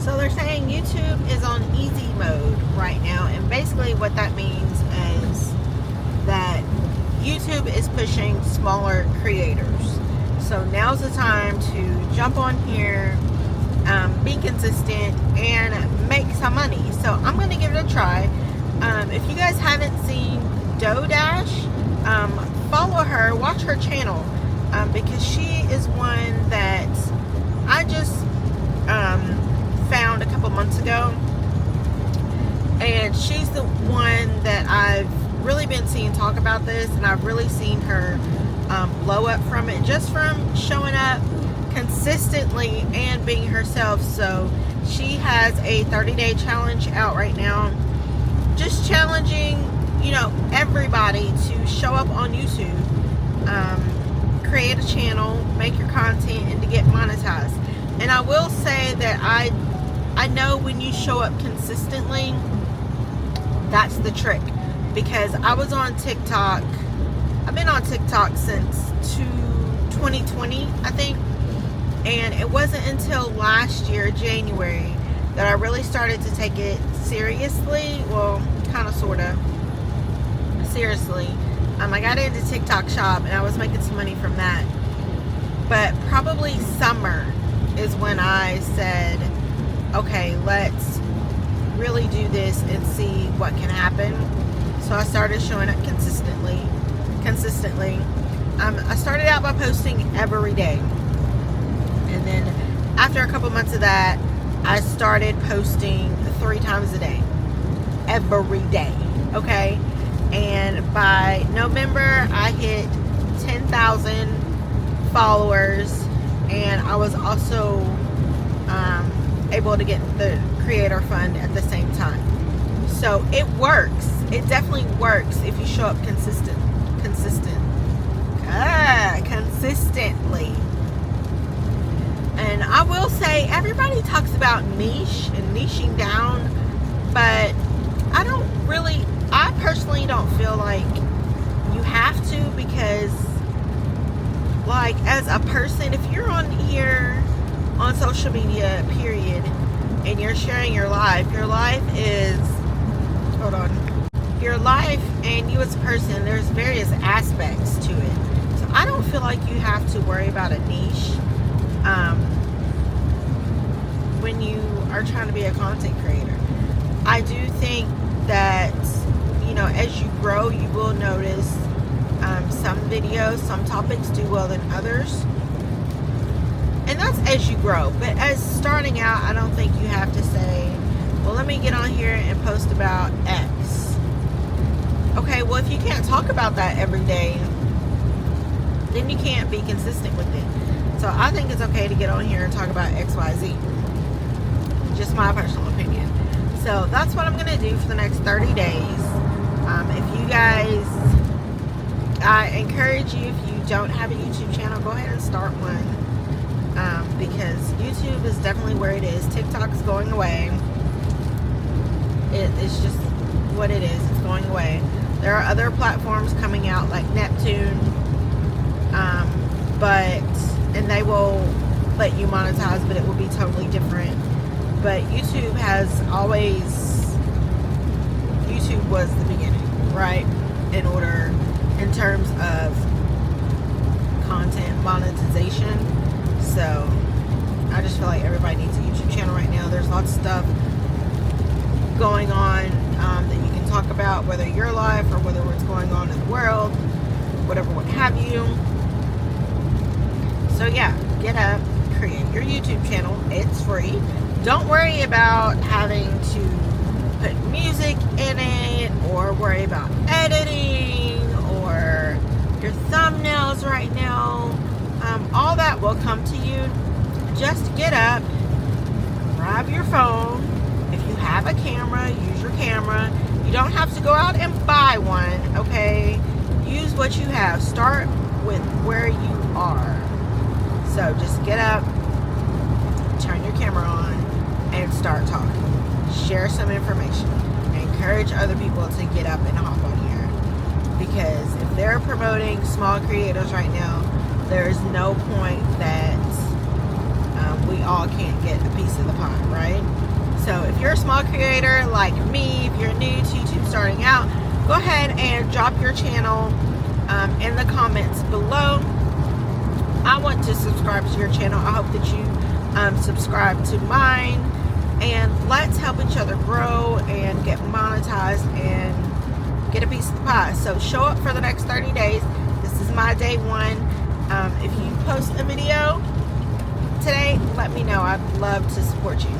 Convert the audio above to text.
So they're saying YouTube is on easy mode right now, and basically what that means is that YouTube is pushing smaller creators. So now's the time to jump on here, be consistent, and make some money. So I'm going to give it a try. If you guys haven't seen Dough Dash, follow her, watch her channel, because she is one that I just found a couple months ago, and she's the one that I've really been seeing talk about this, and I've really seen her blow up from it, just from showing up consistently and being herself. So she has a 30-day challenge out right now, just challenging, you know, everybody to show up on YouTube, create a channel, make your content, and to get monetized. And I will say that I know when you show up consistently, that's the trick. Because I was on TikTok, I've been on TikTok since 2020, I think. And it wasn't until last year, January, that I really started to take it seriously. Well, kind of, sort of seriously. I got into TikTok Shop, and I was making some money from that. But probably summer is when I said, okay, let's really do this and see what can happen. So I started showing up consistently. I started out by posting every day. And then after a couple months of that, I started posting 3 times a day. Every day. Okay? And by November, I hit 10,000 followers. And I was also able to get the creator fund at the same time. So it works. It definitely works if you show up consistently. And I will say, everybody talks about niche and niching down, but I personally don't feel like you have to, because like, as a person, if you're on here on social media, period, and you're sharing your life is, your life and you as a person, there's various aspects to it. So I don't feel like you have to worry about a niche when you are trying to be a content creator. I do think that, you know, as you grow, you will notice some videos, some topics do well than others. And that's as you grow. But as starting out, I don't think you have to say, well, let me get on here and post about X. Okay, well, if you can't talk about that every day, then you can't be consistent with it. So I think it's okay to get on here and talk about XYZ. Just my personal opinion. So that's what I'm going to do for the next 30 days. If you guys, I encourage you, if you don't have a YouTube channel, go ahead and start one. Because YouTube is definitely where it is. TikTok's going away. It's just what it is. It's going away. There are other platforms coming out like Neptune, and they will let you monetize, but it will be totally different. But YouTube was the beginning, right? In terms of content monetization. So I just feel like everybody needs a YouTube channel right now. There's lots of stuff going on that you can talk about, whether your life or whether what's going on in the world, whatever, what have you. So yeah, get up, create your YouTube channel. It's free. Don't worry about having to put music in it, or worry about editing, or your thumbnails right now. All that will come to you. Just get up, grab your phone. If you have a camera, use your camera. You don't have to go out and buy one, okay? Use what you have. Start with where you are. So just get up, turn your camera on, and start talking. Share some information. Encourage other people to get up and hop on here. Because if they're promoting small creators right now, there's no point that we all can't get a piece of the pie, right? small creator like me, if you're new to YouTube starting out, go ahead and drop your channel in the comments below. I want to subscribe to your channel. I hope that you subscribe to mine, and let's help each other grow and get monetized and get a piece of the pie. So show up for the next 30 days. This is my day one. If you post a video today, let me know. I'd love to support you.